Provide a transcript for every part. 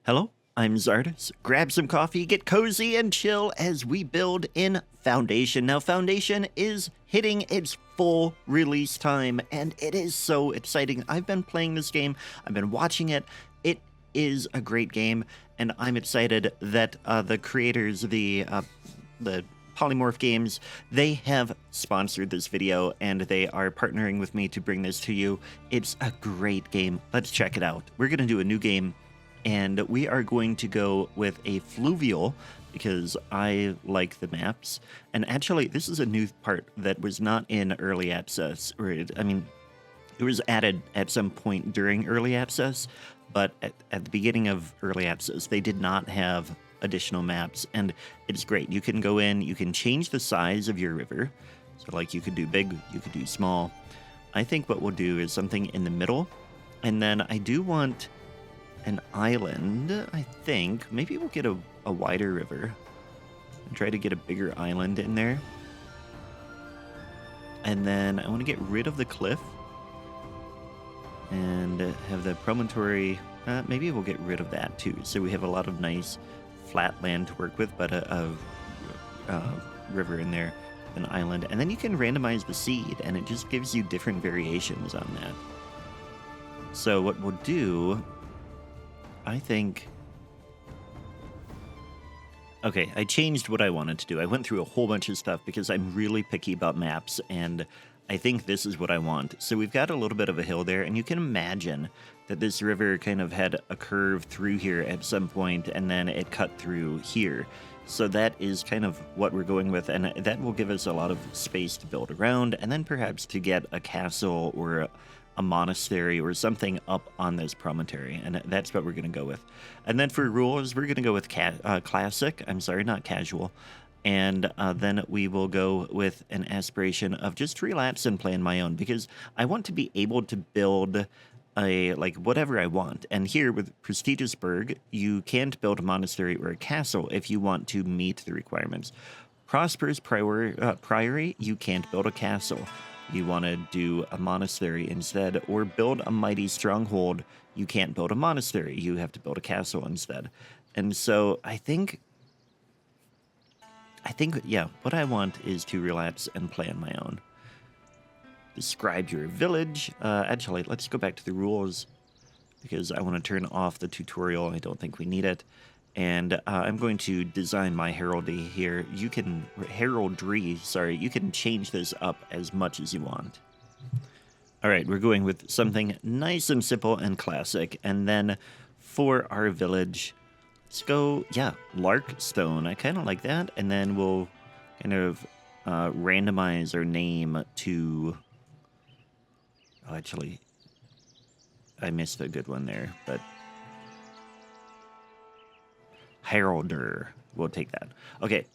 Hello, I'm Czardus. Grab some coffee, get cozy, and chill as we build in Foundation. Now, Foundation is hitting its full release time, and it is so exciting. I've been playing this game, I've been watching it. It is a great game, and I'm excited that the creators, the Polymorph Games, they have sponsored this video, and they are partnering with me to bring this to you. It's a great game. Let's check it out. We're going to do a new game, and we are going to go with a fluvial because I like the maps. And actually, this is a new part that was not in early access, or it was added at some point during early access, but at the beginning of early access, they did not have additional maps, and it's great. You can go in, you can change the size of your river. So like you could do big, you could do small. I think what we'll do is something in the middle, and then I do want an island, I think. Maybe we'll get a wider river and try to get a bigger island in there. And then I want to get rid of the cliff and have the promontory. Maybe we'll get rid of that too, so we have a lot of nice flat land to work with, but a river in there, an island. And then you can randomize the seed, and it just gives you different variations on that. So what we'll do, I think... Okay, I changed what I wanted to do. I went through a whole bunch of stuff because I'm really picky about maps, and I think this is what I want. So we've got a little bit of a hill there, and you can imagine that this river kind of had a curve through here at some point, and then it cut through here. So that is kind of what we're going with, and that will give us a lot of space to build around, and then perhaps to get a castle or a monastery or something up on this promontory, and that's what we're going to go with. And then for rules, we're going to go with classic. I'm sorry, not casual. And then we will go with an aspiration of just relax and plan my own, because I want to be able to build like whatever I want. And here with Prestigious Burg, you can't build a monastery or a castle if you want to meet the requirements. Prosperous Priory, you can't build a castle. You want to do a monastery instead, or build a mighty stronghold. You can't build a monastery. You have to build a castle instead. And so I think, yeah, what I want is to relax and plan my own. Describe your village. Actually, let's go back to the rules because I want to turn off the tutorial. I don't think we need it. And I'm going to design my heraldry here. You can, you can change this up as much as you want. All right, we're going with something nice and simple and classic. And then for our village, let's go, yeah, Larkstone. I kind of like that. And then we'll kind of randomize our name to... Oh, actually, I missed a good one there, but... Heralder. We'll take that. Okay.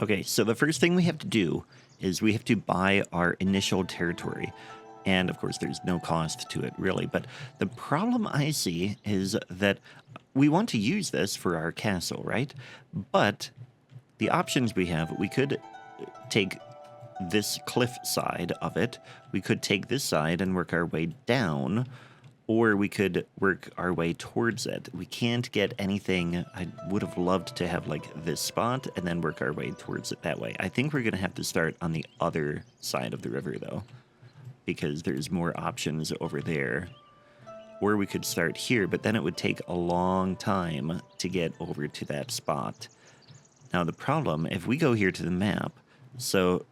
Okay, so the first thing we have to do is we have to buy our initial territory. And, of course, there's no cost to it, really. But the problem I see is that we want to use this for our castle, right? But the options we have, we could take this cliff side of it. We could take this side and work our way down, or we could work our way towards it. We can't get anything. I would have loved to have like this spot and then work our way towards it that way. I think we're going to have to start on the other side of the river, though, because there's more options over there. Or we could start here, but then it would take a long time to get over to that spot. Now, the problem, if we go here to the map, so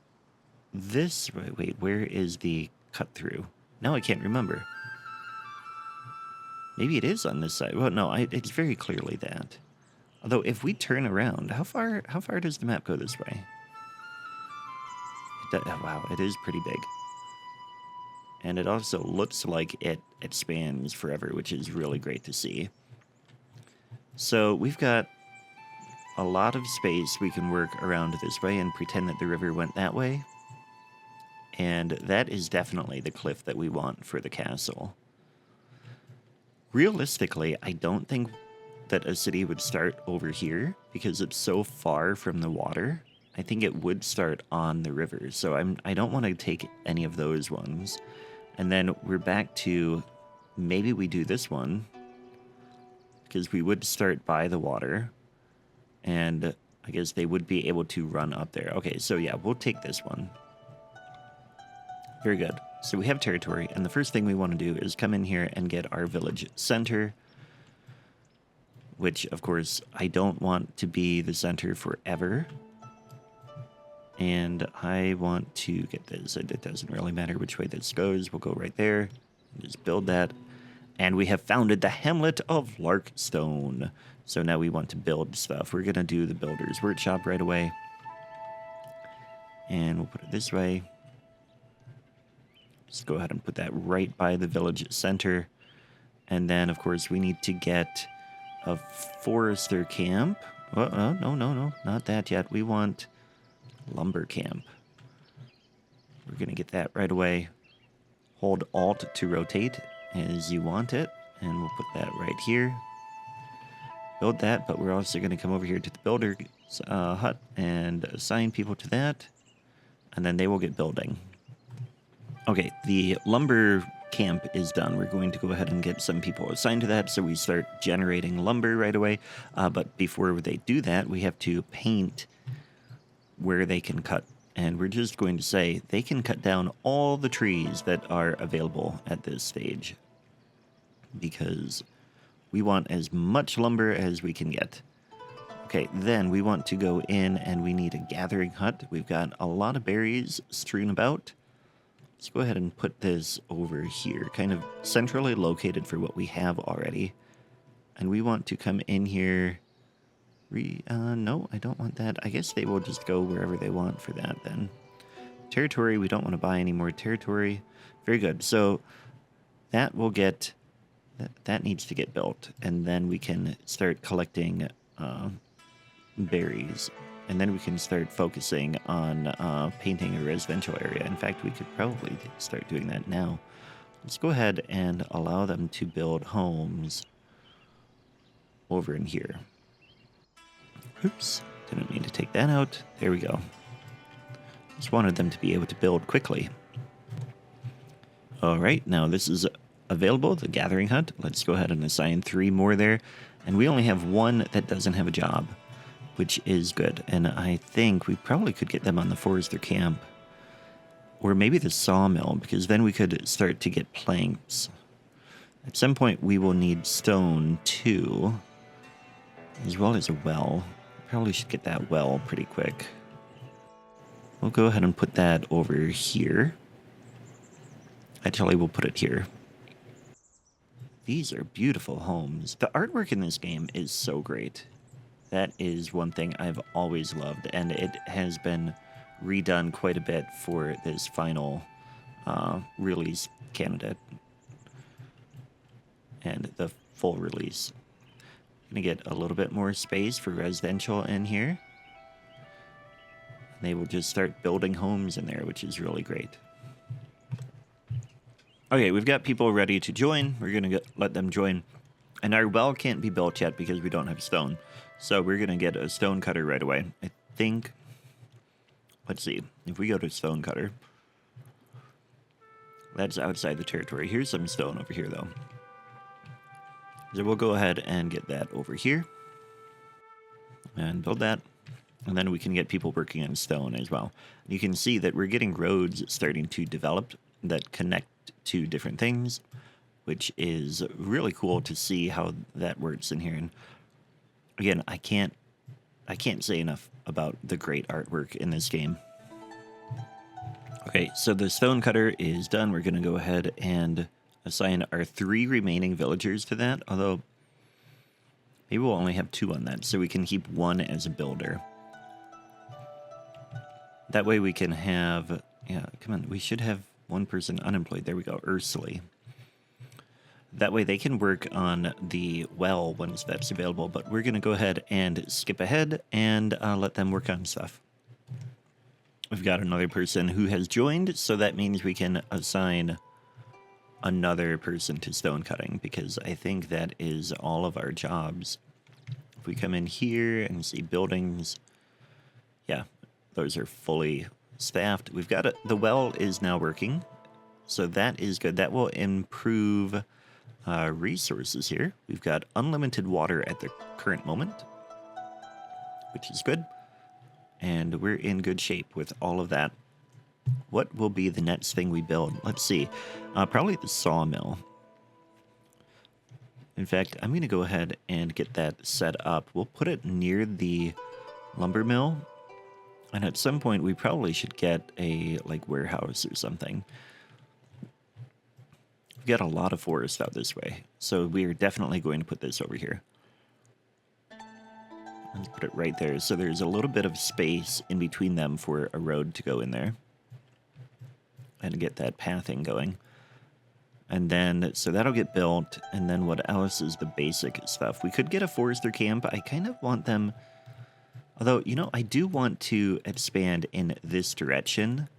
this, wait, where is the cut through? Now I can't remember. Maybe it is on this side. Well, no, it's very clearly that. Although, if we turn around, how far does the map go this way? Oh, wow, it is pretty big. And it also looks like it spans forever, which is really great to see. So we've got a lot of space we can work around this way and pretend that the river went that way. And that is definitely the cliff that we want for the castle. Realistically, I don't think that a city would start over here because it's so far from the water. I think it would start on the river, so I don't want to take any of those ones. And then we're back to, maybe we do this one. because we would start by the water. And I guess they would be able to run up there. Okay, so yeah, we'll take this one. Very good. So we have territory, and the first thing we want to do is come in here and get our village center, which, of course, I don't want to be the center forever. And I want to get this. It doesn't really matter which way this goes. We'll go right there. Just build that. And we have founded the hamlet of Larkstone. So now we want to build stuff. We're going to do the builder's workshop right away. And we'll put it this way. Just go ahead and put that right by the village center. And then, of course, we need to get a forester camp. Oh, no, not that yet. We want lumber camp. We're going to get that right away. Hold Alt to rotate as you want it. And we'll put that right here. Build that, but we're also going to come over here to the builder's hut and assign people to that. And then they will get building. Okay, the lumber camp is done. We're going to go ahead and get some people assigned to that, so we start generating lumber right away. But before they do that, we have to paint where they can cut. And we're just going to say they can cut down all the trees that are available at this stage, because we want as much lumber as we can get. Okay, then we want to go in and we need a gathering hut. We've got a lot of berries strewn about. Let's go ahead and put this over here, kind of centrally located for what we have already. And we want to come in here. No, I don't want that. I guess they will just go wherever they want for that then. Territory, we don't want to buy any more territory. Very good. So that will get, that needs to get built. And then we can start collecting berries. And then we can start focusing on painting a residential area. In fact, we could probably start doing that now. Let's go ahead and allow them to build homes over in here. Oops, didn't mean to take that out. There we go. Just wanted them to be able to build quickly. All right, now this is available, the gathering hut. Let's go ahead and assign 3 more there. And we only have 1 that doesn't have a job, which is good. And I think we probably could get them on the forester camp, or maybe the sawmill, because then we could start to get planks. At some point, we will need stone too, as well as a well. Probably should get that well pretty quick. We'll go ahead and put that over here. Actually, we'll put it here. These are beautiful homes. The artwork in this game is so great. That is one thing I've always loved, and it has been redone quite a bit for this final release candidate and the full release. Gonna get a little bit more space for residential in here. They will just start building homes in there, which is really great. Okay, we've got people ready to join. We're gonna let them join. And our well can't be built yet because we don't have stone. So we're gonna get a stone cutter right away. I think, let's see, if we go to stone cutter, that's outside the territory. Here's some stone over here though. So we'll go ahead and get that over here and build that. And then we can get people working on stone as well. You can see that we're getting roads starting to develop that connect to different things, which is really cool to see how that works in here. And again, I can't say enough about the great artwork in this game. Okay, so the stone cutter is done. We're going to go ahead and assign our 3 remaining villagers to that, although maybe we'll only have 2 on that, so we can keep 1 as a builder. That way we can have, yeah, come on, we should have 1 person unemployed. There we go, Ursula. That way they can work on the well once that's available, but we're going to go ahead and skip ahead and let them work on stuff. We've got another person who has joined, so that means we can assign another person to stone cutting, because I think that is all of our jobs. If we come in here and see buildings, yeah, those are fully staffed. We've got the well is now working, so that is good. That will improve resources here. We've got unlimited water at the current moment, which is good. And we're in good shape with all of that. What will be the next thing we build? Let's see. Probably the sawmill. In fact, I'm going to go ahead and get that set up. We'll put it near the lumber mill. And at some point, we probably should get a warehouse or something. We've got a lot of forest out this way, so we're definitely going to put this over here. Let's put it right there, so there's a little bit of space in between them for a road to go in there. And get that pathing going. And then, so that'll get built, and then what else is the basic stuff? We could get a forester camp. I kind of want them... Although, you know, I do want to expand in this direction.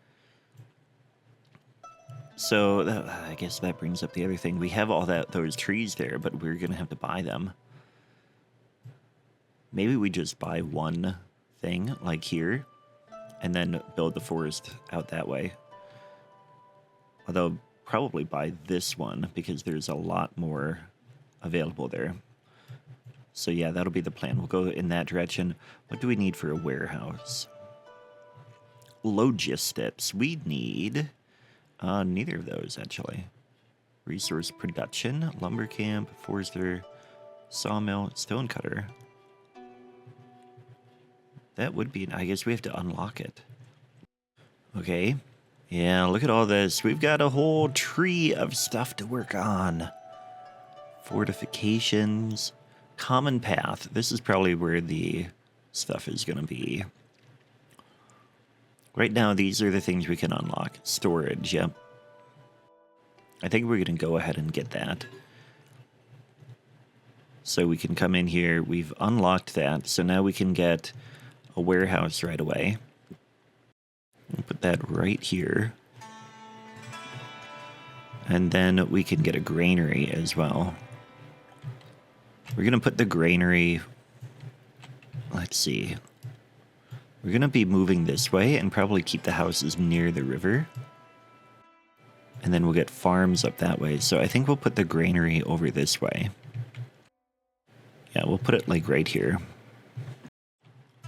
So, I guess that brings up the other thing. We have all those trees there, but we're going to have to buy them. Maybe we just buy one thing, like here, and then build the forest out that way. Although, probably buy this one, because there's a lot more available there. So yeah, that'll be the plan. We'll go in that direction. What do we need for a warehouse? Logistics. We need neither of those, actually. Resource production, lumber camp, forester, sawmill, stone cutter. That would be... I guess we have to unlock it. Okay. Yeah, look at all this. We've got a whole tree of stuff to work on. Fortifications... Common path. This is probably where the stuff is going to be. Right now, these are the things we can unlock. Storage, yep. I think we're going to go ahead and get that. So we can come in here. We've unlocked that. So now we can get a warehouse right away. We'll put that right here. And then we can get a granary as well. We're going to put the granary, let's see. We're going to be moving this way and probably keep the houses near the river. And then we'll get farms up that way. So I think we'll put the granary over this way. Yeah, we'll put it like right here.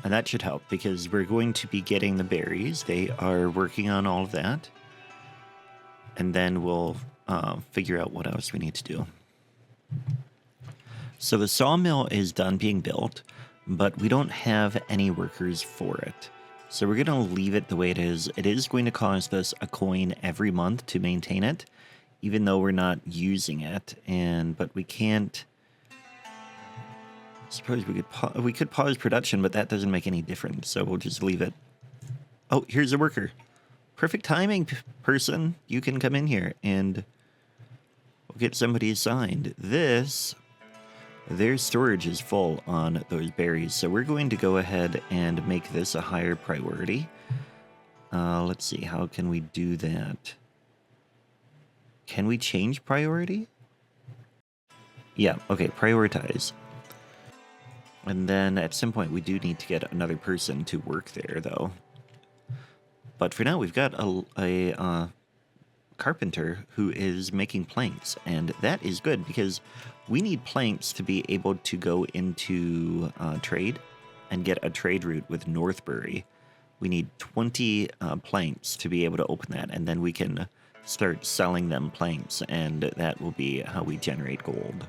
And that should help because we're going to be getting the berries. They are working on all of that. And then we'll figure out what else we need to do. So the sawmill is done being built, but we don't have any workers for it. So we're going to leave it the way it is. It is going to cost us a coin every month to maintain it, even though we're not using it. But we can't... I suppose we could pause production, but that doesn't make any difference. So we'll just leave it. Oh, here's a worker. Perfect timing, person. You can come in here and we'll get somebody assigned. Their storage is full on those berries, so we're going to go ahead and make this a higher priority. Let's see, how can we do that? Can we change priority? Yeah, okay, prioritize. And then at some point we do need to get another person to work there, though. But for now, we've got a carpenter who is making planks, and that is good because we need planks to be able to go into trade and get a trade route with Northbury. We need 20 planks to be able to open that, and then we can start selling them planks, and that will be how we generate gold.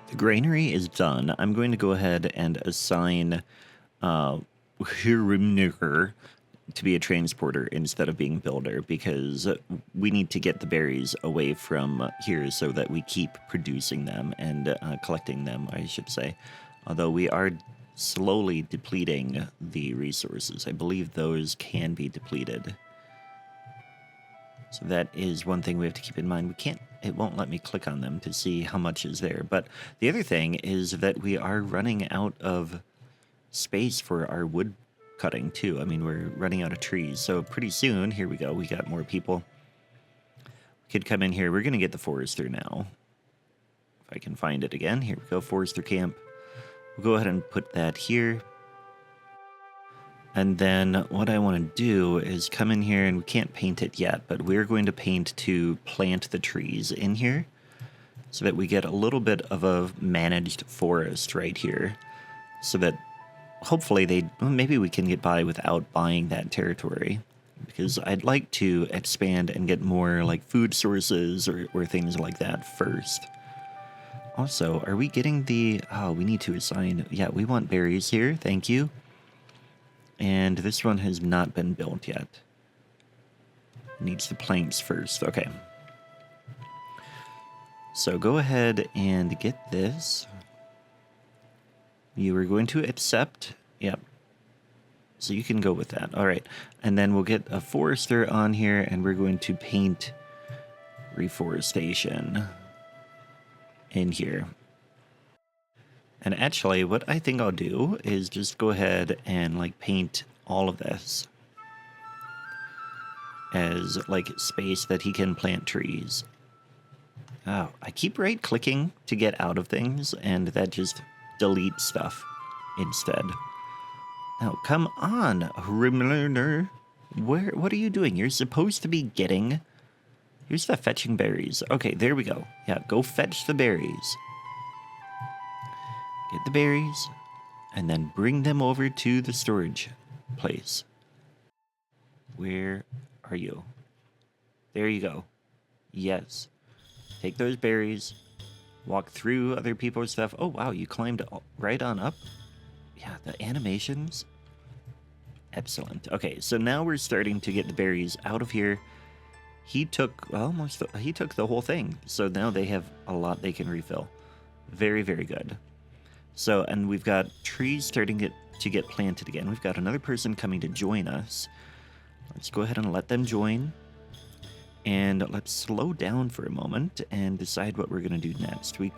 The granary is done. I'm going to go ahead and assign Hirimniker to be a transporter instead of being builder, because we need to get the berries away from here so that we keep producing them and collecting them, I should say. Although we are slowly depleting the resources. I believe those can be depleted. So that is one thing we have to keep in mind. It won't let me click on them to see how much is there. But the other thing is that we are running out of space for our wood cutting too. I mean, we're running out of trees. So pretty soon, here we go. We got more people. We could come in here. We're going to get the forester now. If I can find it again. Here we go, forester camp. We'll go ahead and put that here. And then what I want to do is come in here, and we can't paint it yet, but we're going to paint to plant the trees in here so that we get a little bit of a managed forest right here, so that hopefully maybe we can get by without buying that territory, because I'd like to expand and get more like food sources or things like that first. Also, are we getting we need to assign, yeah, we want berries here, thank you. And this one has not been built yet. Needs the planks first. Okay. So go ahead and get this. You are going to accept. Yep. So you can go with that. All right. And then we'll get a forester on here, and we're going to paint reforestation in here. And actually, what I think I'll do is just go ahead and like paint all of this as like space that he can plant trees. Oh, I keep right clicking to get out of things, and that just deletes stuff instead. Now, come on, Rimlerner. What are you doing? You're supposed to be getting... Here's the fetching berries. Okay, there we go. Yeah, go fetch the berries. Get the berries, and then bring them over to the storage place. Where are you? There you go. Yes. Take those berries, walk through other people's stuff. Oh, wow, you climbed right on up. Yeah, the animations. Excellent. Okay, so now we're starting to get the berries out of here. He took the whole thing. So now they have a lot they can refill. Very, very good. So, and we've got trees starting to get planted again. We've got another person coming to join us. Let's go ahead and let them join. And let's slow down for a moment and decide what we're going to do next. I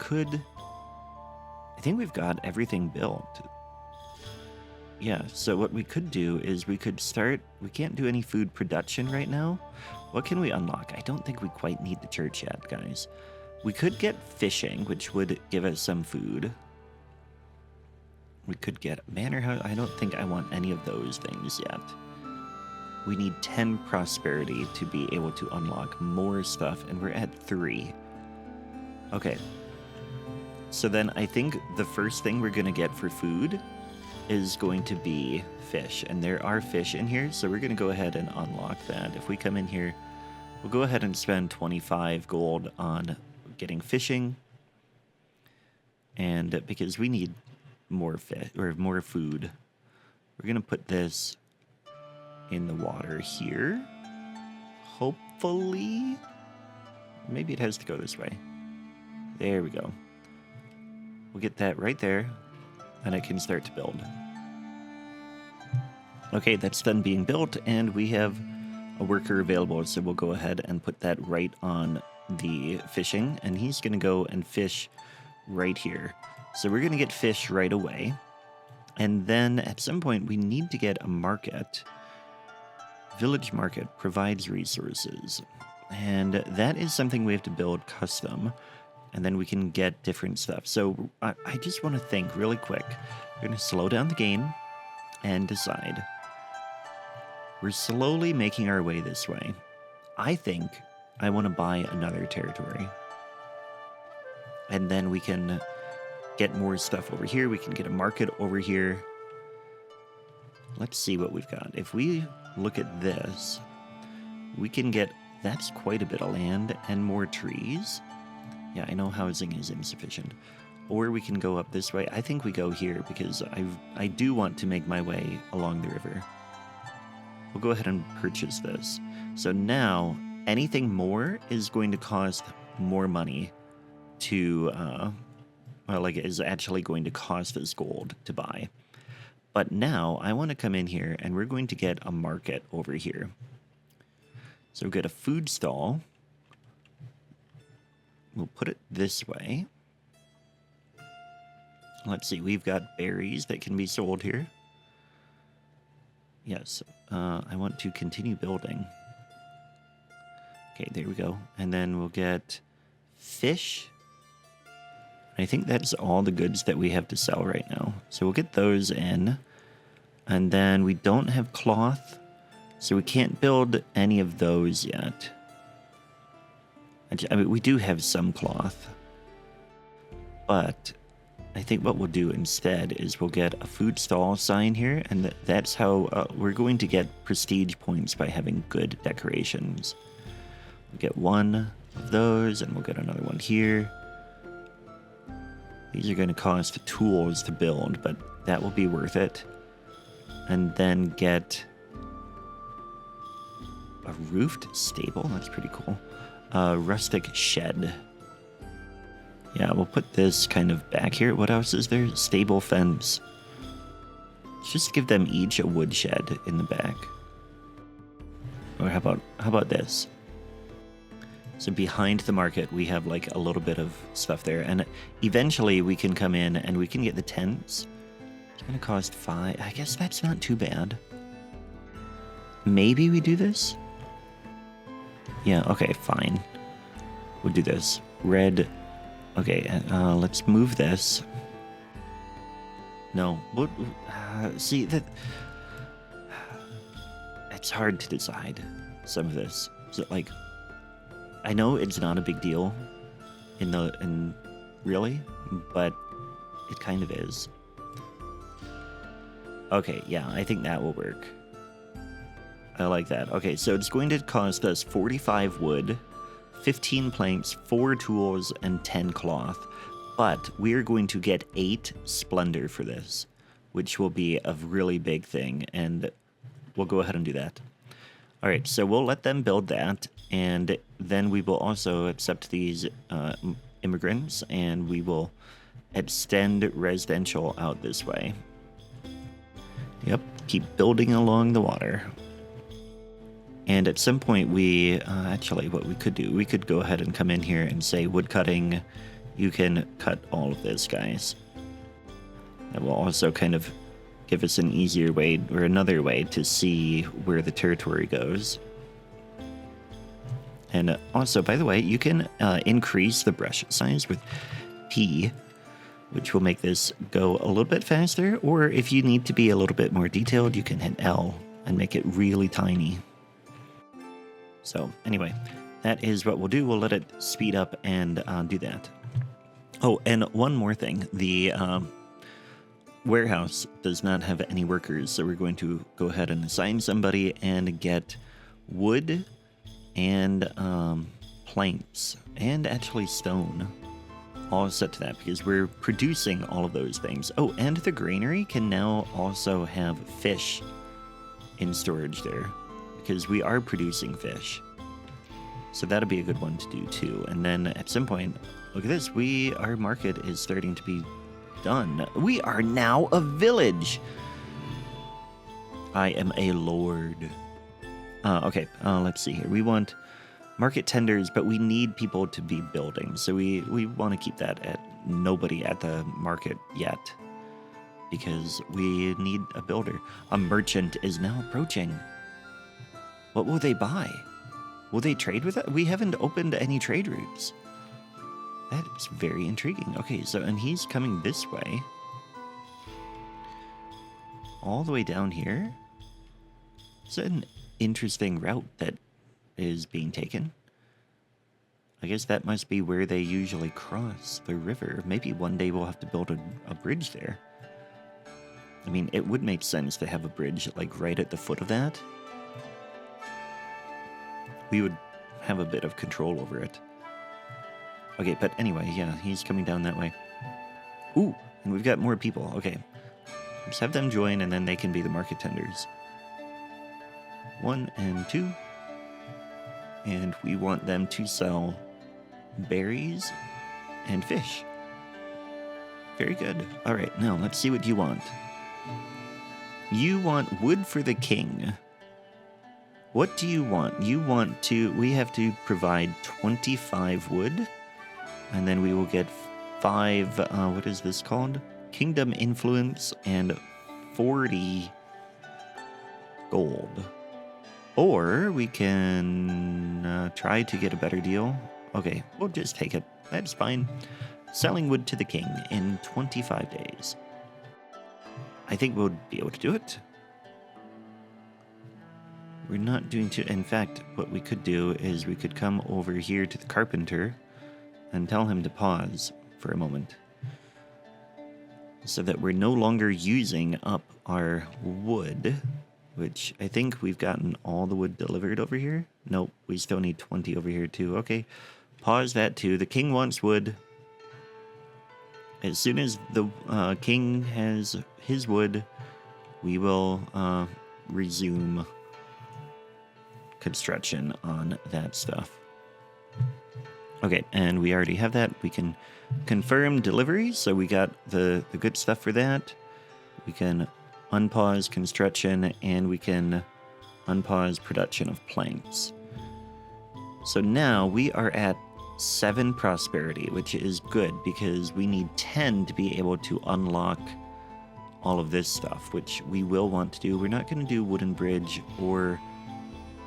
think we've got everything built. Yeah, so what we could do is we can't do any food production right now. What can we unlock? I don't think we quite need the church yet, guys. We could get fishing, which would give us some food. We could get manor house. I don't think I want any of those things yet. We need 10 prosperity to be able to unlock more stuff, and we're at 3. Okay. So then I think the first thing we're going to get for food is going to be fish, and there are fish in here, so we're going to go ahead and unlock that. If we come in here, we'll go ahead and spend 25 gold on getting fishing, and because we need more fish or more food, we're going to put this in the water here. Hopefully, maybe it has to go this way. There we go. We'll get that right there, and I can start to build. Okay, that's done being built, and we have a worker available, so we'll go ahead and put that right on the fishing, and he's going to go and fish right here. So we're going to get fish right away, and then at some point we need to get a market. Village market provides resources, and that is something we have to build custom, and then we can get different stuff. So I just want to think really quick. We're going to slow down the game and decide. We're slowly making our way this way. I think I want to buy another territory, and then we can get more stuff over here. We can get a market over here. Let's see what we've got. If we look at this, we can get, that's quite a bit of land and more trees. Yeah, I know housing is insufficient. Or we can go up this way. I think we go here because I do want to make my way along the river. We'll go ahead and purchase this. So now anything more is going to cost more money to, is actually going to cost us gold to buy. But now I want to come in here and we're going to get a market over here. So we'll get a food stall. We'll put it this way. Let's see, we've got berries that can be sold here. Yes, I want to continue building. Okay, there we go. And then we'll get fish. I think that's all the goods that we have to sell right now. So we'll get those in. And then we don't have cloth, so we can't build any of those yet. I mean, we do have some cloth. But I think what we'll do instead is we'll get a food stall sign here, and that's how we're going to get prestige points by having good decorations. We'll get one of those, and we'll get another one here. These are going to cost tools to build, but that will be worth it. And then get a roofed stable. That's pretty cool. A rustic shed. Yeah, we'll put this kind of back here. What else is there? Stable fence. Just give them each a wood shed in the back. Or how about this? So behind the market, we have like a little bit of stuff there, and eventually we can come in and we can get the tents. It's gonna cost 5. I guess that's not too bad. Maybe we do this? Yeah, okay, fine. We'll do this. Red. Okay, let's move this. No, see that. It's hard to decide some of this. Is it like? I know it's not a big deal, in really, but it kind of is. Okay, yeah, I think that will work. I like that. Okay, so it's going to cost us 45 wood, 15 planks, 4 tools, and 10 cloth. But we're going to get 8 splendor for this, which will be a really big thing, and we'll go ahead and do that. All right, so we'll let them build that, and then we will also accept these immigrants, and we will extend residential out this way. Yep, keep building along the water. And at some point we, actually what we could do, we could go ahead and come in here and say wood cutting, you can cut all of this, guys. That will also kind of give us an easier way, or another way, to see where the territory goes. And also, by the way, you can increase the brush size with P, which will make this go a little bit faster, or if you need to be a little bit more detailed, you can hit L and make it really tiny. So anyway, that is what we'll do. We'll let it speed up and do that. Oh, and one more thing. The warehouse does not have any workers, so we're going to go ahead and assign somebody and get wood and planks and actually stone all set to that, because we're producing all of those things. Oh, and the granary can now also have fish in storage there, because we are producing fish. So that'll be a good one to do too. And then at some point, look at this, our market is starting to be done. We are now a village. I am a lord. Okay, let's see here. We want market tenders, but we need people to be building. So we want to keep that at nobody at the market yet, because we need a builder. A merchant is now approaching. What will they buy? Will they trade with it? We haven't opened any trade routes. That is very intriguing. Okay, so, and he's coming this way. All the way down here. It's an interesting route that is being taken. I guess that must be where they usually cross the river. Maybe one day we'll have to build a bridge there. I mean, it would make sense to have a bridge like right at the foot of that. We would have a bit of control over it. Okay, but anyway, yeah, he's coming down that way. Ooh, and we've got more people. Okay. Let's have them join, and then they can be the market tenders. 1 and 2. And we want them to sell berries and fish. Very good. All right, now let's see what you want. You want wood for the king. What do you want? We have to provide 25 wood, and then we will get 5, what is this called? Kingdom influence, and 40 gold. Or we can try to get a better deal. Okay, we'll just take it. That's fine. Selling wood to the king in 25 days. I think we'll be able to do it. We're not doing too... In fact, what we could do is we could come over here to the carpenter and tell him to pause for a moment, so that we're no longer using up our wood, which I think we've gotten all the wood delivered over here. Nope, we still need 20 over here too. Okay, pause that too. The king wants wood. As soon as the king has his wood, we will resume construction on that stuff. Okay, and we already have that. We can confirm delivery, so we got the good stuff for that. We can unpause construction, and we can unpause production of planks. So now we are at 7 prosperity, which is good because we need 10 to be able to unlock all of this stuff, which we will want to do. We're not going to do wooden bridge or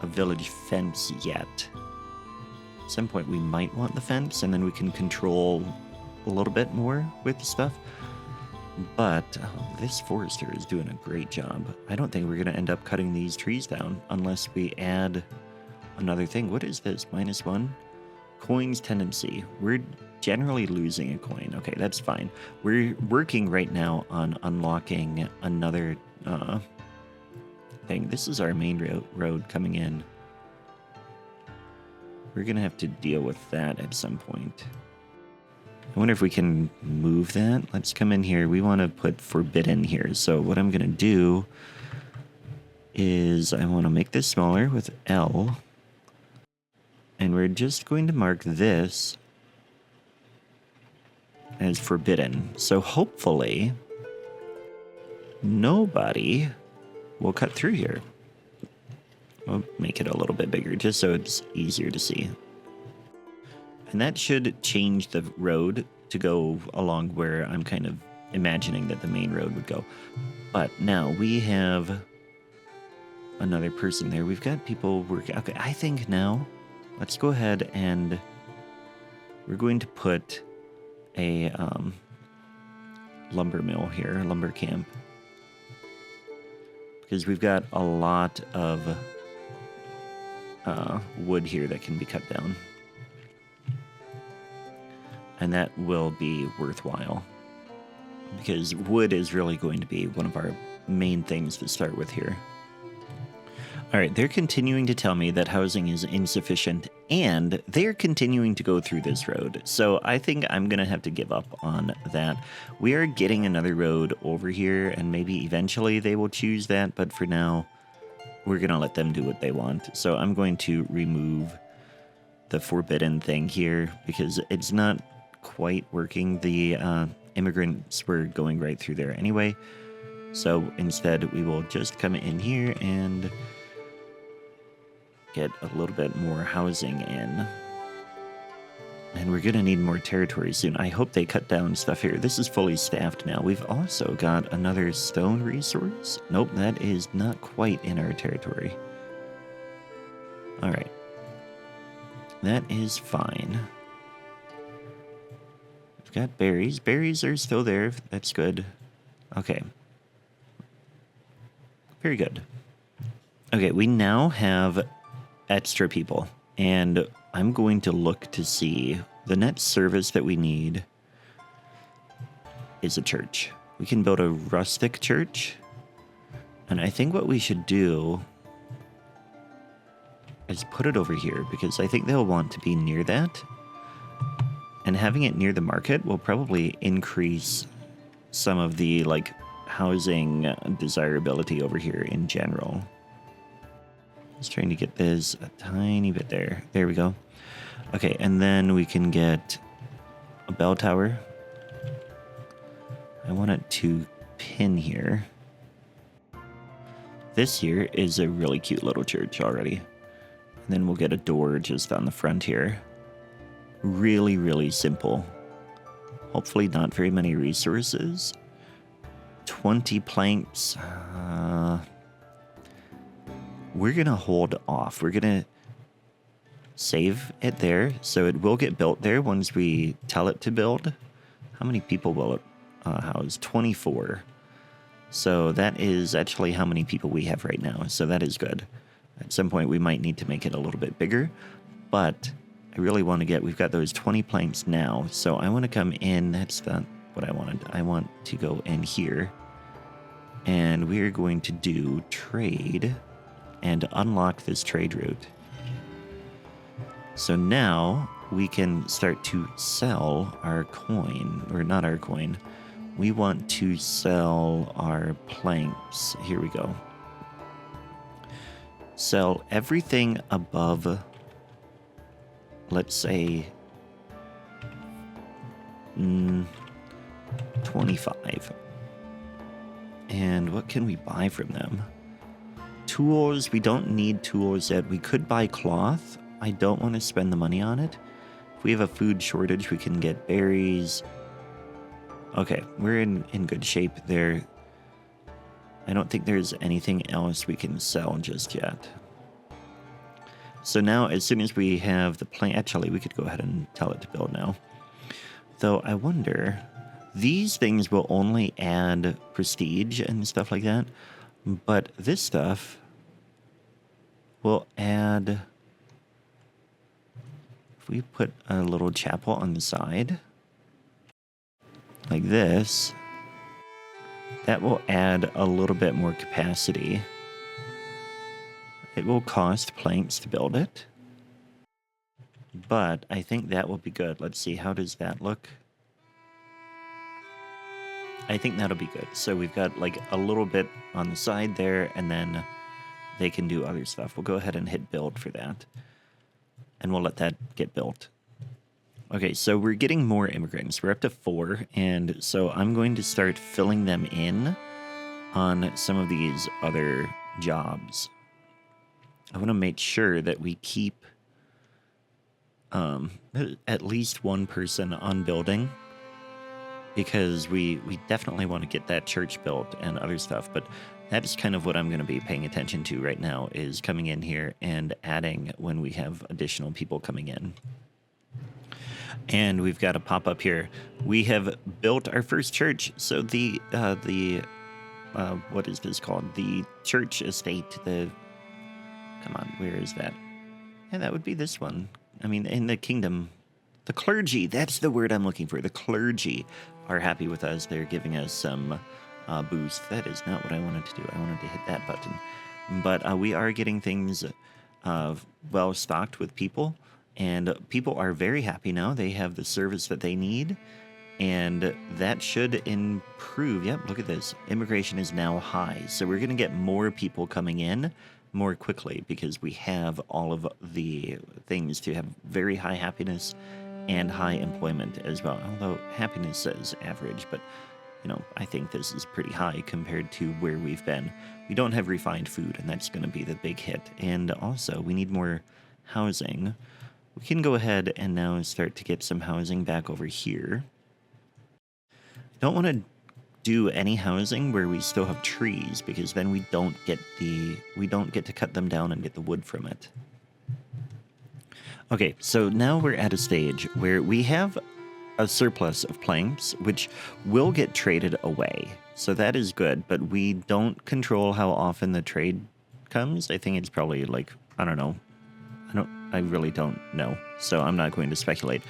a village fence yet. At some point we might want the fence, and then we can control a little bit more with stuff. But this forester is doing a great job. I don't think we're going to end up cutting these trees down unless we add another thing. What is this? -1? Coins tendency. We're generally losing a coin. Okay, that's fine. We're working right now on unlocking another thing. This is our main road coming in. We're going to have to deal with that at some point. I wonder if we can move that. Let's come in here. We want to put forbidden here. So what I'm going to do is I want to make this smaller with L. And we're just going to mark this as forbidden. So hopefully nobody will cut through here. We'll make it a little bit bigger just so it's easier to see. And that should change the road to go along where I'm kind of imagining that the main road would go. But now we have another person there. We've got people working. Okay, I think now let's go ahead and we're going to put a lumber mill here, lumber camp. Because we've got a lot of wood here that can be cut down. And that will be worthwhile. Because wood is really going to be one of our main things to start with here. Alright, they're continuing to tell me that housing is insufficient, and they're continuing to go through this road. So I think I'm going to have to give up on that. We are getting another road over here, and maybe eventually they will choose that, but for now, we're going to let them do what they want. So I'm going to remove the forbidden thing here, because it's not quite working. The immigrants were going right through there anyway. So instead, we will just come in here and get a little bit more housing in. And we're going to need more territory soon. I hope they cut down stuff here. This is fully staffed now. We've also got another stone resource. Nope, that is not quite in our territory. All right. That is fine. We've got berries. Berries are still there. That's good. Okay. Very good. Okay, we now have extra people, and I'm going to look to see the next service that we need is a church. We can build a rustic church, and I think what we should do is put it over here, because I think they'll want to be near that, and having it near the market will probably increase some of the housing desirability over here in general. Just trying to get this a tiny bit there. There we go. Okay, and then we can get a bell tower. I want it to pin here. This here is a really cute little church already. And then we'll get a door just on the front here. Really, really simple. Hopefully not very many resources. 20 planks. We're going to hold off. We're going to save it there, so it will get built there once we tell it to build. How many people will it house? 24. So that is actually how many people we have right now, so that is good. At some point, we might need to make it a little bit bigger, but I really want to get, we've got those 20 planks now, so I want to come in, that's not what I wanted. I want to go in here, and we're going to do trade and unlock this trade route. So now we can start to sell our coin, or not our coin. We want to sell our planks. Here we go. Sell everything above, let's say, 25. And what can we buy from them? Tools, we don't need tools yet. We could buy cloth. I don't want to spend the money on it. If we have a food shortage, we can get berries. Okay, we're in good shape there. I don't think there's anything else we can sell just yet. So now, as soon as we have the plant, actually, we could go ahead and tell it to build now. Though I wonder, these things will only add prestige and stuff like that, but this stuff will add, if we put a little chapel on the side, like this, that will add a little bit more capacity. It will cost planks to build it, but I think that will be good. Let's see, how does that look? I think that'll be good. So we've got like a little bit on the side there, and then they can do other stuff. We'll go ahead and hit build for that, and we'll let that get built. Okay, so we're getting more immigrants. We're up to 4, and so I'm going to start filling them in on some of these other jobs. I want to make sure that we keep at least one person on building, because we definitely want to get that church built and other stuff, but that's kind of what I'm going to be paying attention to right now, is coming in here and adding when we have additional people coming in. And we've got a pop up here. We have built our first church. So the what is this called? The church estate. Come on, where is that? Yeah, that would be this one. I mean, in the kingdom, the clergy. That's the word I'm looking for. The clergy are happy with us. They're giving us some boost. That is not what I wanted to do. I wanted to hit that button. But we are getting things well stocked with people. And people are very happy now. They have the service that they need, and that should improve. Yep, look at this. Immigration is now high. So we're going to get more people coming in more quickly, because we have all of the things to have very high happiness and high employment as well. Although happiness says average, but you know, I think this is pretty high compared to where we've been. We don't have refined food, and that's going to be the big hit. And also, we need more housing. We can go ahead and now start to get some housing back over here. I don't want to do any housing where we still have trees, because then we don't get to cut them down and get the wood from it. Okay, so now we're at a stage where we have a surplus of planks, which will get traded away. So that is good, but we don't control how often the trade comes. I think it's probably like, I don't know. I really don't know, so I'm not going to speculate.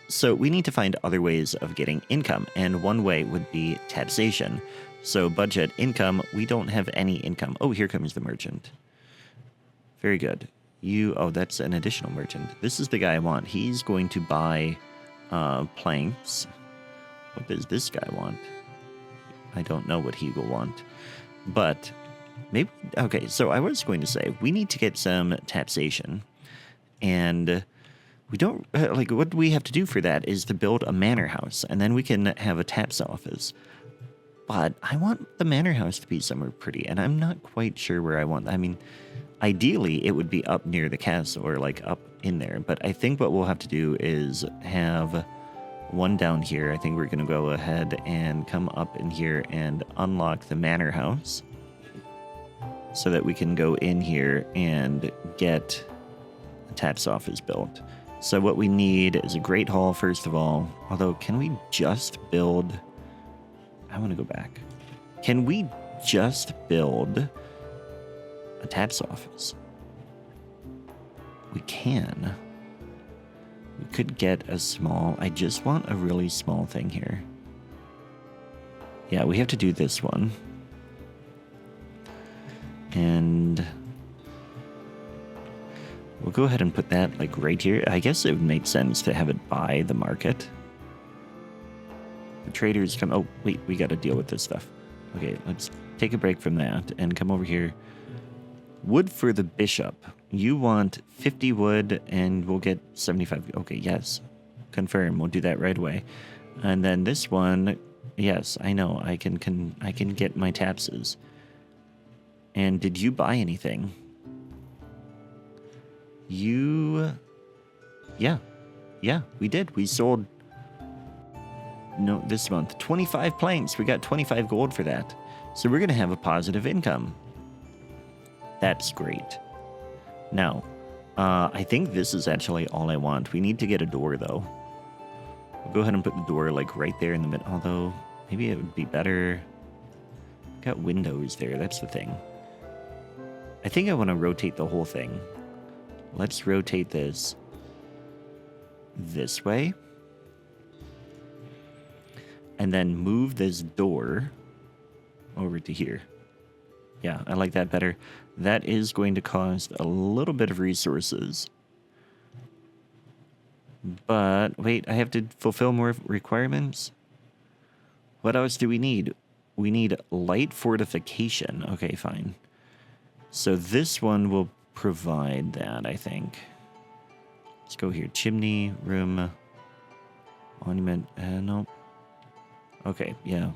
So we need to find other ways of getting income, and one way would be taxation. So budget, income, we don't have any income. Oh, here comes the merchant. Very good. Oh, that's an additional merchant. This is the guy I want. He's going to buy planks. What does this guy want? I don't know what he will want, but maybe, okay, so I was going to say, we need to get some taxation, and we don't, like, what we have to do for that is to build a manor house, and then we can have a tax office. But I want the manor house to be somewhere pretty, and I'm not quite sure where I want. I mean, ideally, it would be up near the castle, or like up in there, but I think what we'll have to do is have one down here. I think we're going to go ahead and come up in here and unlock the manor house, so that we can go in here and get a tax office built. So what we need is a great hall, first of all. Although, can we just build... I want to go back. Can we just build a tax office? we can. We could get a small... I just want a really small thing here. Yeah, we have to do this one. And we'll go ahead and put that like right here. I guess it would make sense to have it by the market. The traders come... Oh, wait, we got to deal with this stuff. Okay, let's take a break from that and come over here. Wood for the bishop. You want 50 wood and we'll get 75. Okay, yes. Confirm. We'll do that right away. And then this one, yes, I know. I can get my taxes. And did you buy anything? Yeah, we did. We sold, no, this month, 25 planks. We got 25 gold for that. So we're going to have a positive income. That's great. Now, I think this is actually all I want. We need to get a door, though. We'll go ahead and put the door, like, right there in the middle. Although, maybe it would be better. Got windows there. That's the thing. I think I want to rotate the whole thing. Let's rotate this way. And then move this door over to here. Yeah, I like that better. That is going to cost a little bit of resources. But, wait, I have to fulfill more requirements? What else do we need? We need light fortification. Okay, fine. So this one will provide that, I think. Let's go here. Chimney, room, monument. No. Okay, yeah.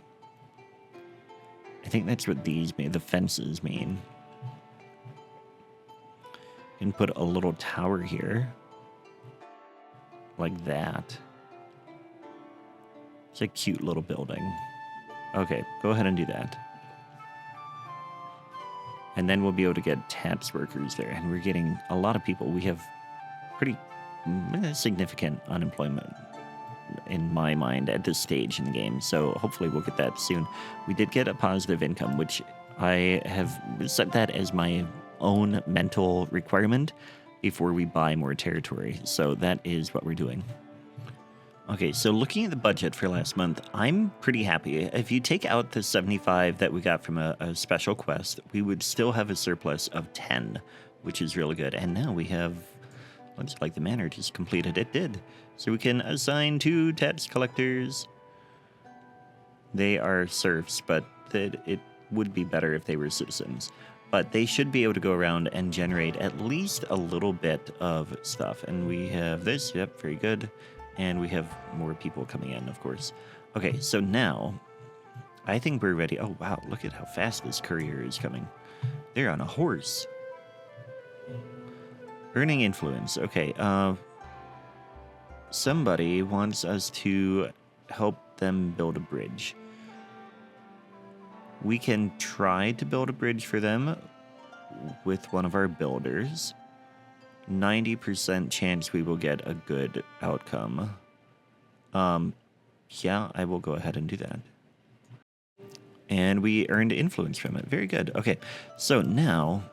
I think that's what these mean. The fences mean. You can put a little tower here. Like that. It's a cute little building. Okay, go ahead and do that. And then we'll be able to get tax workers there. And we're getting a lot of people. We have pretty significant unemployment in my mind at this stage in the game. So hopefully we'll get that soon. We did get a positive income, which I have set that as my own mental requirement before we buy more territory. So that is what we're doing. Okay, so looking at the budget for last month, I'm pretty happy. If you take out the 75 that we got from a special quest, we would still have a surplus of 10, which is really good. And now we have, looks like the manor just completed. It did. So we can assign 2 tax collectors. They are serfs, but it would be better if they were citizens. But they should be able to go around and generate at least a little bit of stuff. And we have this. Yep, very good. And we have more people coming in, of course. Okay, so now I think we're ready. Oh, wow, look at how fast this courier is coming. They're on a horse. Earning influence. Okay, somebody wants us to help them build a bridge. We can try to build a bridge for them with one of our builders. 90% chance we will get a good outcome. Yeah, I will go ahead and do that. And we earned influence from it. Very good. Okay, so now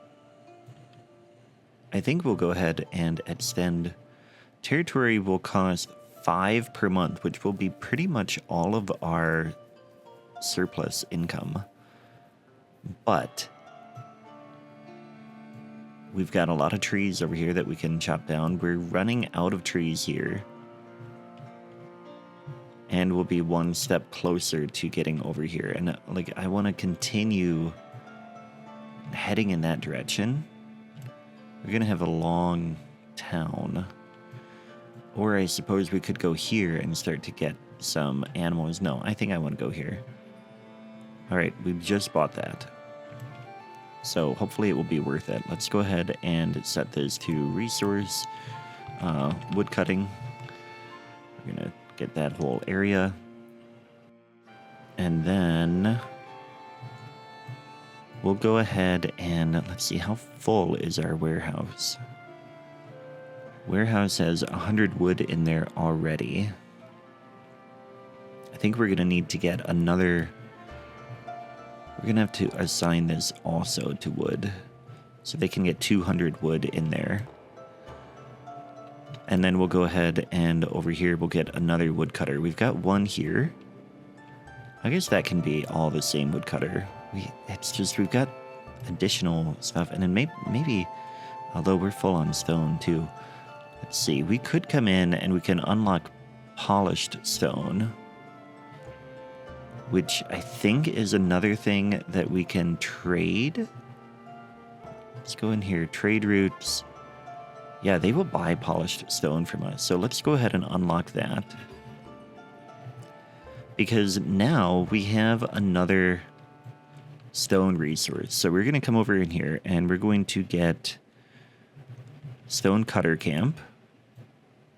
I think we'll go ahead and extend. Territory will cost 5 per month, which will be pretty much all of our surplus income. But we've got a lot of trees over here that we can chop down. We're running out of trees here. And we'll be one step closer to getting over here. And like, I want to continue heading in that direction. We're going to have a long town. Or I suppose we could go here and start to get some animals. No, I think I want to go here. All right, we've just bought that. So hopefully it will be worth it. Let's go ahead and set this to resource, wood cutting. We're going to get that whole area. And then we'll go ahead and let's see, how full is our warehouse? Warehouse has 100 wood in there already. I think we're going to need to get another... We're going to have to assign this also to wood. So they can get 200 wood in there. And then we'll go ahead and over here we'll get another woodcutter. We've got one here. I guess that can be all the same woodcutter. It's just we've got additional stuff. And then maybe, although we're full on stone too. Let's see, we could come in and we can unlock polished stone, which I think is another thing that we can trade. Let's go in here, trade routes. Yeah, they will buy polished stone from us. So let's go ahead and unlock that. Because now we have another stone resource. So we're going to come over in here and we're going to get stone cutter camp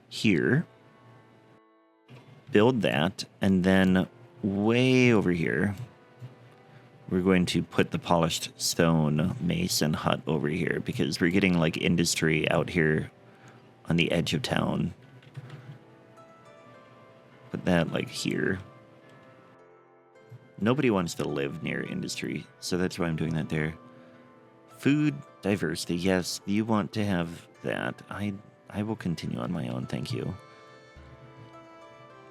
here. Build that, and then way over here we're going to put the polished stone mason hut over here because we're getting like industry out here on the edge of town. Put that like here. Nobody wants to live near industry, so that's why I'm doing that there. Food diversity, yes, you want to have that. I will continue on my own, thank you.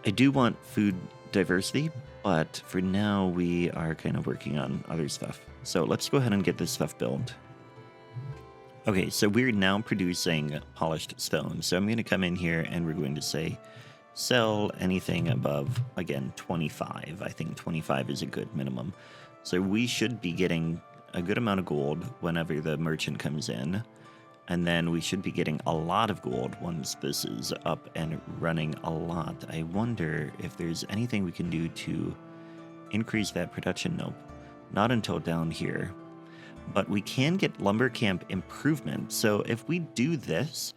I do want food diversity, but for now we are kind of working on other stuff. So let's go ahead and get this stuff built. Okay, so we're now producing polished stone. So I'm going to come in here and we're going to say sell anything above, again, 25. I think 25 is a good minimum. So we should be getting a good amount of gold whenever the merchant comes in. And then we should be getting a lot of gold once this is up and running a lot. I wonder if there's anything we can do to increase that production. Nope, not until down here. But we can get lumber camp improvement. So if we do this,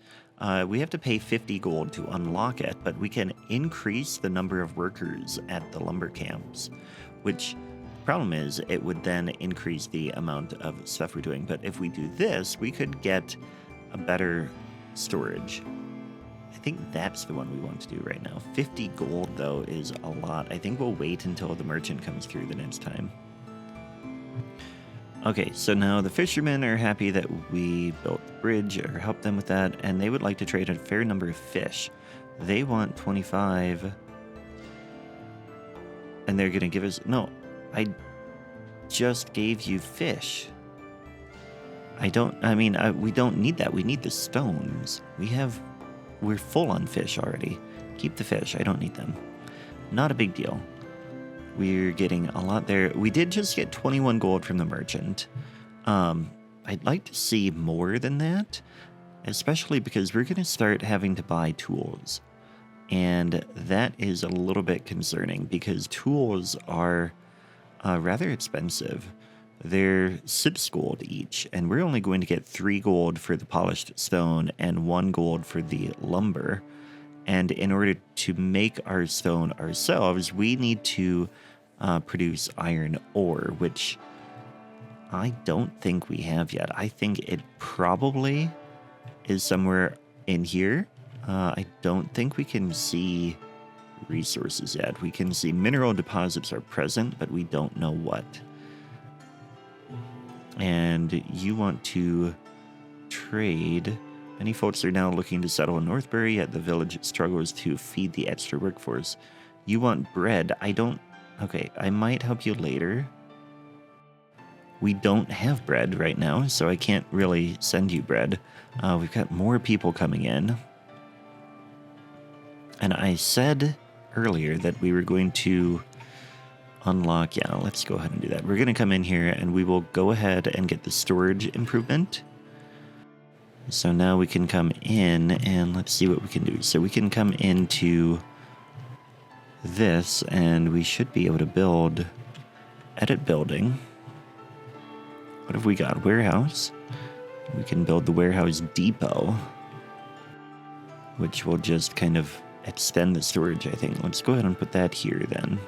we have to pay 50 gold to unlock it, but we can increase the number of workers at the lumber camps, which problem is it would then increase the amount of stuff we're doing. But if we do this, we could get a better storage. I think that's the one we want to do right now. 50 gold though is a lot. I think we'll wait until the merchant comes through the next time. Okay, so now the fishermen are happy that we built the bridge or helped them with that, and they would like to trade a fair number of fish. They want 25, and they're gonna give us, no, I just gave you fish. we don't need that. We need the stones. We're full on fish already. Keep the fish. I don't need them. Not a big deal. We're getting a lot there. We did just get 21 gold from the merchant. I'd like to see more than that, especially because we're going to start having to buy tools. And that is a little bit concerning because tools are rather expensive. They're 6 gold each, and we're only going to get 3 gold for the polished stone and 1 gold for the lumber. And in order to make our stone ourselves, we need to produce iron ore, which I don't think we have yet. I think it probably is somewhere in here. I don't think we can see resources yet. We can see mineral deposits are present, but we don't know what. And you want to trade. Many folks are now looking to settle in Northbury, yet the village struggles to feed the extra workforce. You want bread. Okay, I might help you later. We don't have bread right now, so I can't really send you bread. We've got more people coming in. And I said earlier that we were going to unlock. Yeah, let's go ahead and do that. We're going to come in here and we will go ahead and get the storage improvement. So now we can come in and let's see what we can do. So we can come into this and we should be able to build, edit building. What have we got? Warehouse. We can build the warehouse depot, which will just kind of extend the storage, I think. Let's go ahead and put that here then.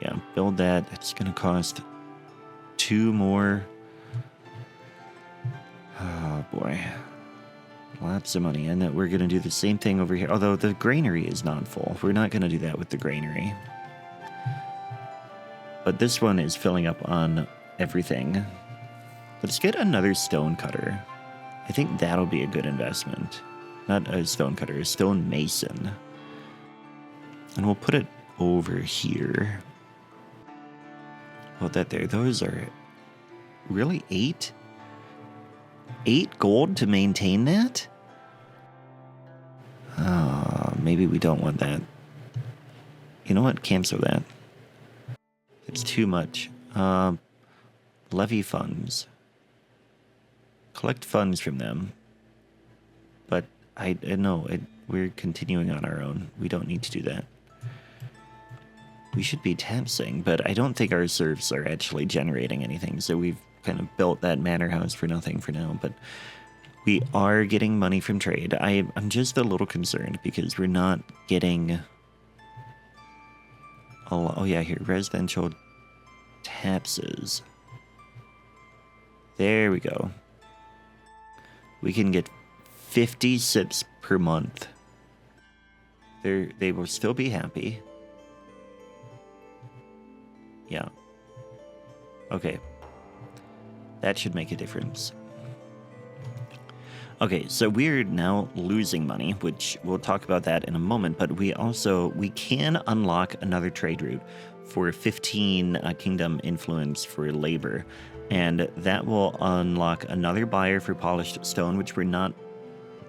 Yeah, build that. It's going to cost 2 more. Oh boy. Lots of money. And that we're going to do the same thing over here. Although the granary is not full. We're not going to do that with the granary. But this one is filling up on everything. Let's get another stone cutter. I think that'll be a good investment. Not a stone cutter, a stone mason. And we'll put it over here. Well, that there. Those are really 8? 8 gold to maintain that? Maybe we don't want that. You know what? Cancel that. It's too much. Levy funds. Collect funds from them. But I know we're continuing on our own. We don't need to do that. We should be taxing, but I don't think our serfs are actually generating anything. So we've kind of built that manor house for nothing for now. But we are getting money from trade. I'm just a little concerned because we're not getting... Oh yeah, here, residential taxes. There we go. We can get 50 sips per month. They will still be happy. Yeah. Okay. That should make a difference. Okay, so we're now losing money, which we'll talk about that in a moment, but we can unlock another trade route for 15 kingdom influence for labor, and that will unlock another buyer for polished stone, which we're not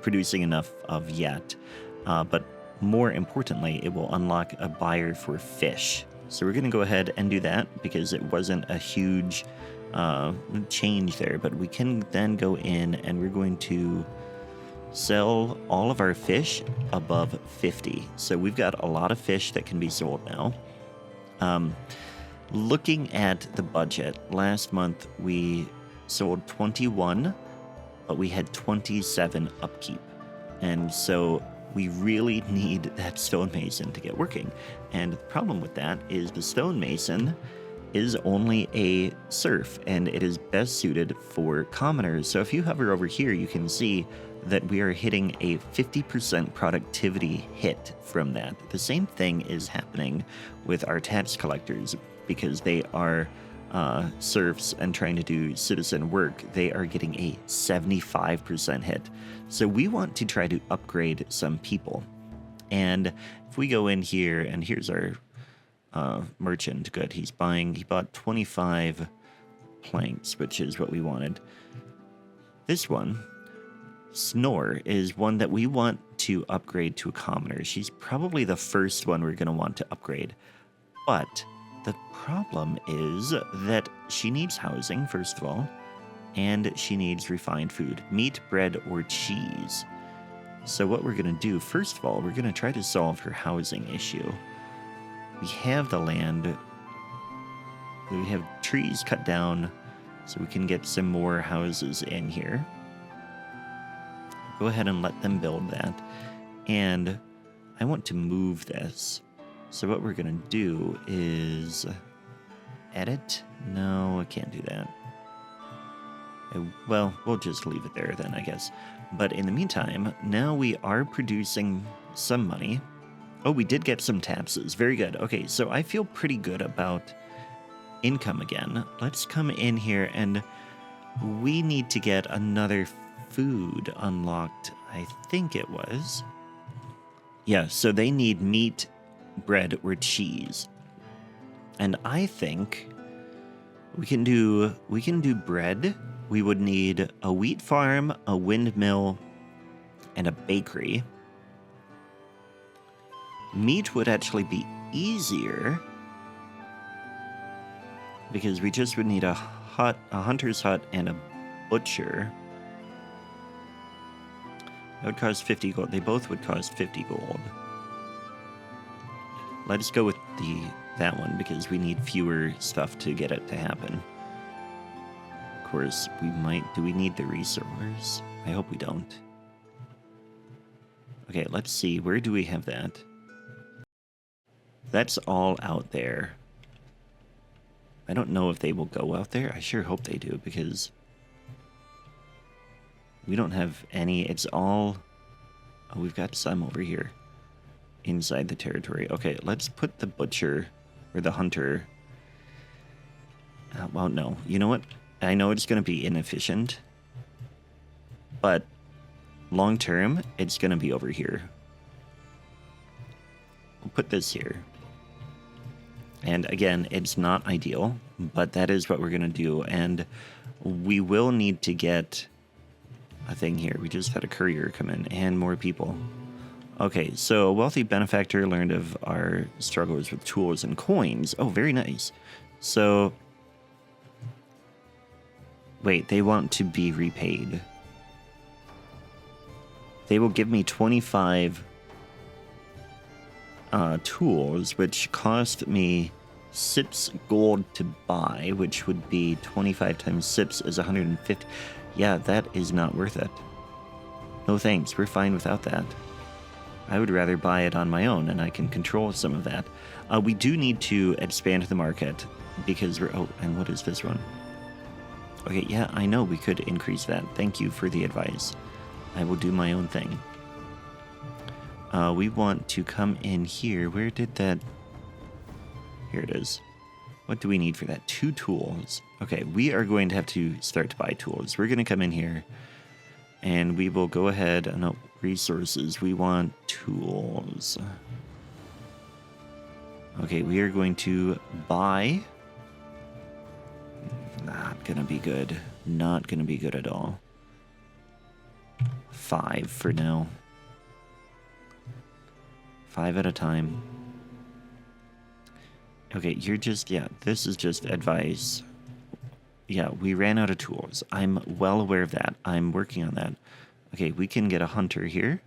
producing enough of yet, but more importantly, it will unlock a buyer for fish. So we're going to go ahead and do that because it wasn't a huge change there, but we can then go in and we're going to sell all of our fish above 50. So we've got a lot of fish that can be sold now. Looking at the budget, last month we sold 21, but we had 27 upkeep. And so we really need that stonemason to get working. And the problem with that is the stonemason is only a serf, and it is best suited for commoners. So if you hover over here, you can see that we are hitting a 50% productivity hit from that. The same thing is happening with our tax collectors because they are serfs and trying to do citizen work. They are getting a 75% hit. So we want to try to upgrade some people. And if we go in here, and here's our merchant. Good. He bought 25 planks, which is what we wanted. This one, Snore, is one that we want to upgrade to a commoner. She's probably the first one we're going to want to upgrade. But the problem is that she needs housing, first of all, and she needs refined food, meat, bread, or cheese. So what we're going to do, first of all, we're going to try to solve her housing issue. We have the land. We have trees cut down so we can get some more houses in here. Go ahead and let them build that. And I want to move this. So what we're going to do is edit. No, I can't do that. Well, we'll just leave it there then, I guess. But in the meantime, now we are producing some money. Oh, we did get some taxes. Very good. Okay, so I feel pretty good about income again. Let's come in here, and we need to get another food unlocked. I think it was. Yeah, so they need meat, bread, or cheese. And I think we can do bread. We would need a wheat farm, a windmill, and a bakery. Meat would actually be easier because we just would need a hunter's hut, and a butcher. That would cost 50 gold. They both would cost 50 gold. Let's go with that one because we need fewer stuff to get it to happen. Of course, we might. Do we need the resource? I hope we don't. Okay, let's see. Where do we have that? That's all out there. I don't know if they will go out there. I sure hope they do because we don't have any. It's all... Oh, we've got some over here inside the territory. Okay, let's put the butcher or the hunter... well, no. You know what? I know it's going to be inefficient. But long term, it's going to be over here. We'll put this here. And again, it's not ideal, but that is what we're going to do. And we will need to get a thing here. We just had a courier come in and more people. Okay, so a wealthy benefactor learned of our struggles with tools and coins. Oh, very nice. So, wait, they want to be repaid. They will give me 25 tools, which cost me 6 gold to buy, which would be 25 times 6 is 150. Yeah, that is not worth it. No thanks, we're fine without that. I would rather buy it on my own, and I can control some of that. We do need to expand the market, because we're... Oh, and what is this one? Okay, yeah, I know we could increase that. Thank you for the advice. I will do my own thing. We want to come in here. Where did that... Here it is. What do we need for that? 2 tools. Okay, we are going to have to start to buy tools. We're going to come in here, and we will go ahead... No, resources. We want tools. Okay, we are going to buy... Not going to be good. Not going to be good at all. 5 for now. 5 at a time. Okay, you're just... Yeah, this is just advice. Yeah, we ran out of tools. I'm well aware of that. I'm working on that. Okay, we can get a hunter here.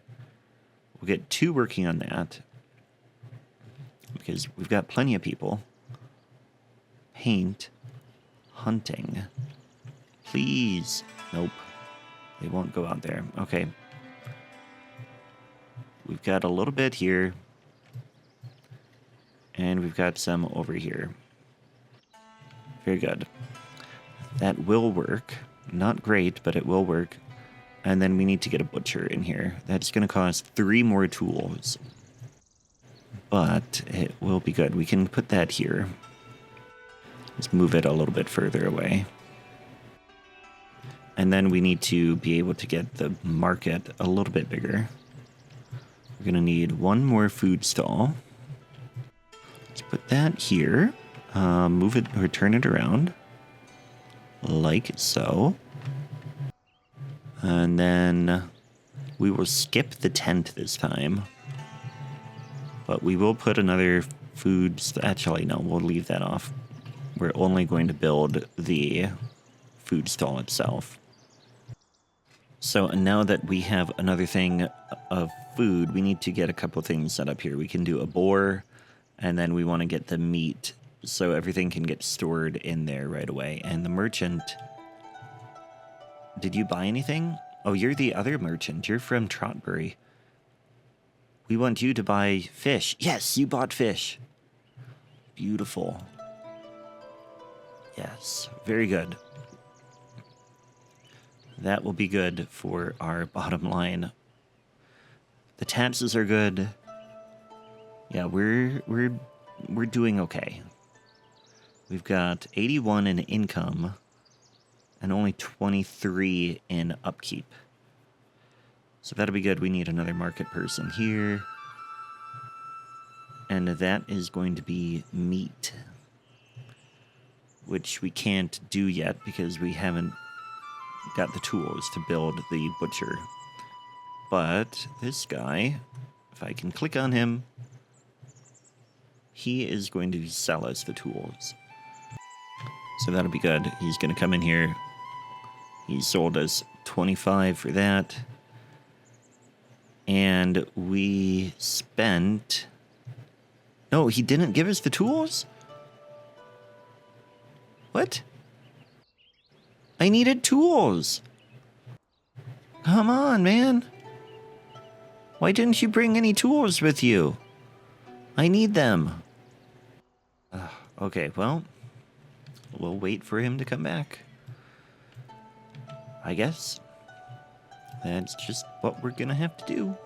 We'll get 2 working on that. Because we've got plenty of people. Paint. Hunting. Please. Nope. They won't go out there. Okay. We've got a little bit here. And we've got some over here. Very good. That will work. Not great, but it will work. And then we need to get a butcher in here. That's going to cost 3 more tools. But it will be good. We can put that here. Let's move it a little bit further away. And then we need to be able to get the market a little bit bigger. We're going to need 1 more food stall. Let's put that here. Move it or turn it around. Like so. And then we will skip the tent this time. But we will put another food... Actually, no, we'll leave that off. We're only going to build the food stall itself. So now that we have another thing of food, we need to get a couple things set up here. We can do a boar, and then we want to get the meat so everything can get stored in there right away. And the merchant... Did you buy anything? Oh, you're the other merchant. You're from Trotbury. We want you to buy fish. Yes, you bought fish. Beautiful. Yes, very good. That will be good for our bottom line. The taxes are good. Yeah, we're doing okay. We've got 81 in income and only 23 in upkeep. So that'll be good. We need another market person here. And that is going to be meat, which we can't do yet because we haven't got the tools to build the butcher. But this guy, if I can click on him, he is going to sell us the tools. So that'll be good. He's going to come in here. He sold us 25 for that. And we spent... No, he didn't give us the tools? What? I needed tools. Come on, man. Why didn't you bring any tools with you? I need them. Okay, well, we'll wait for him to come back. I guess. That's just what we're gonna have to do.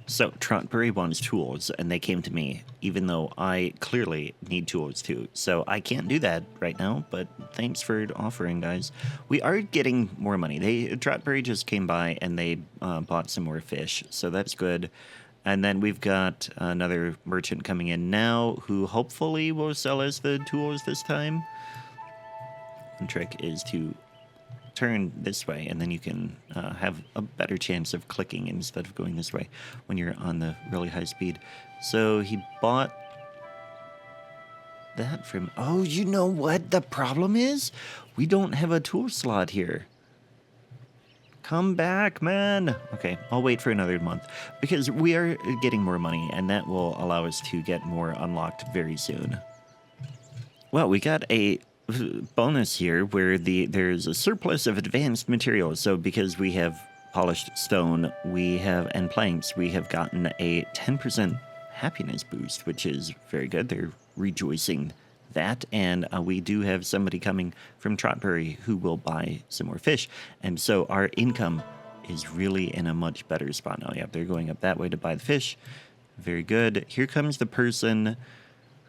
So, Trotbury wants tools, and they came to me. even though I clearly need tools too. So I can't do that right now, but thanks for offering, guys. We are getting more money. Trotbury just came by and they bought some more fish, so that's good. And then we've got another merchant coming in now who hopefully will sell us the tools this time. One trick is to turn this way, and then you can have a better chance of clicking instead of going this way when you're on the really high speed. So he bought that from... Oh, you know what the problem is? We don't have a tool slot here. Come back, man. Okay, I'll wait for another month because we are getting more money, and that will allow us to get more unlocked very soon. Well, we got a bonus here where there's a surplus of advanced materials. So because we have polished stone, and planks, we have gotten a 10% happiness boost, which is very good. They're rejoicing that, and we do have somebody coming from Trotbury who will buy some more fish, and so our income is really in a much better spot now. Yeah, they're going up that way to buy the fish. Very good. Here comes the person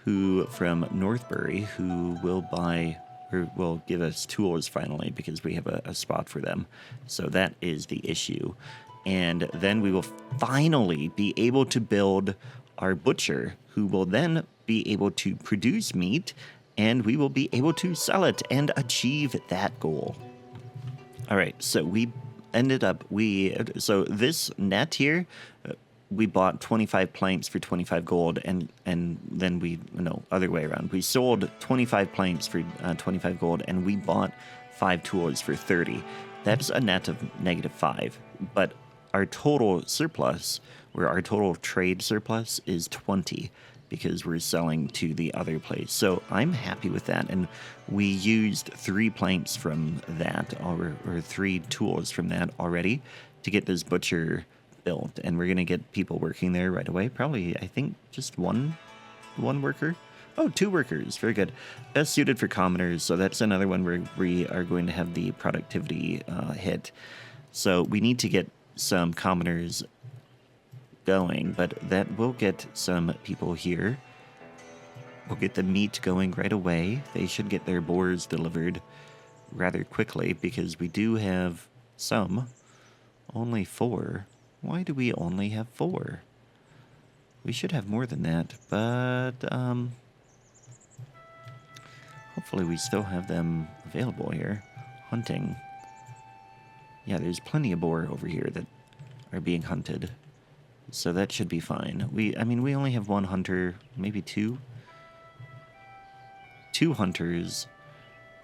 who from Northbury who will buy or will give us tools finally because we have a spot for them. So that is the issue. And then we will finally be able to build our butcher, who will then be able to produce meat, and we will be able to sell it and achieve that goal. All right, so we ended up, so this net here, we bought 25 planks for 25 gold, and then other way around. We sold 25 planks for 25 gold, and we bought 5 tools for 30. That's a net of -5. But our total surplus, where our total trade surplus is 20, because we're selling to the other place. So I'm happy with that, and we used 3 planks from that, or 3 tools from that already, to get this butcher built, and we're gonna get people working there right away. Probably, I think, just one worker. Oh, 2 workers. Very good. Best suited for commoners. So that's another one where we are going to have the productivity hit. So we need to get some commoners going, but that will get some people here. We'll get the meat going right away. They should get their boars delivered rather quickly because we do have some. Only 4. Why do we only have 4? We should have more than that, but hopefully we still have them available here. Hunting. Yeah, there's plenty of boar over here that are being hunted, so that should be fine. We only have 1 hunter, maybe 2. 2 hunters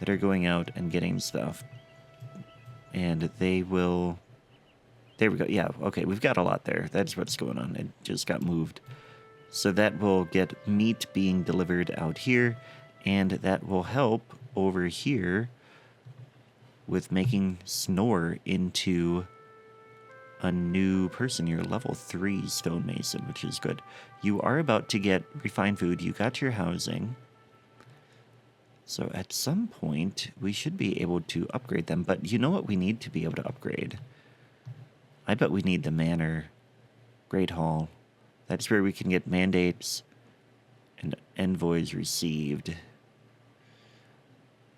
that are going out and getting stuff, and they will... There we go. Yeah, okay, we've got a lot there. That's what's going on. It just got moved. So that will get meat being delivered out here, and that will help over here with making Snore into a new person. You're level 3 stonemason, which is good. You are about to get refined food. You got your housing. So at some point, we should be able to upgrade them. But you know what we need to be able to upgrade? I bet we need the Manor Great Hall. That's where we can get mandates and envoys received.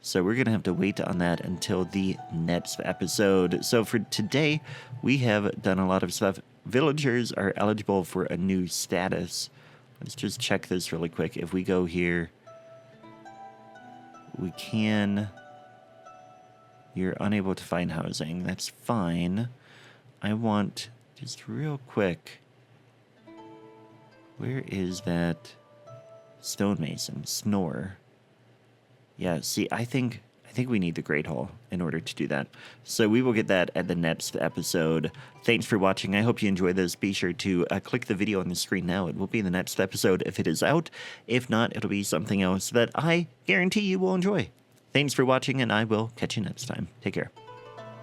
So we're going to have to wait on that until the next episode. So for today, we have done a lot of stuff. Villagers are eligible for a new status. Let's just check this really quick. If we go here, we can... You're unable to find housing. That's fine. I want, just real quick, where is that stonemason? Snore. Yeah, see, I think we need the Great Hall in order to do that. So we will get that at the next episode. Thanks for watching. I hope you enjoyed this. Be sure to click the video on the screen now. It will be in the next episode if it is out. If not, it'll be something else that I guarantee you will enjoy. Thanks for watching, and I will catch you next time. Take care.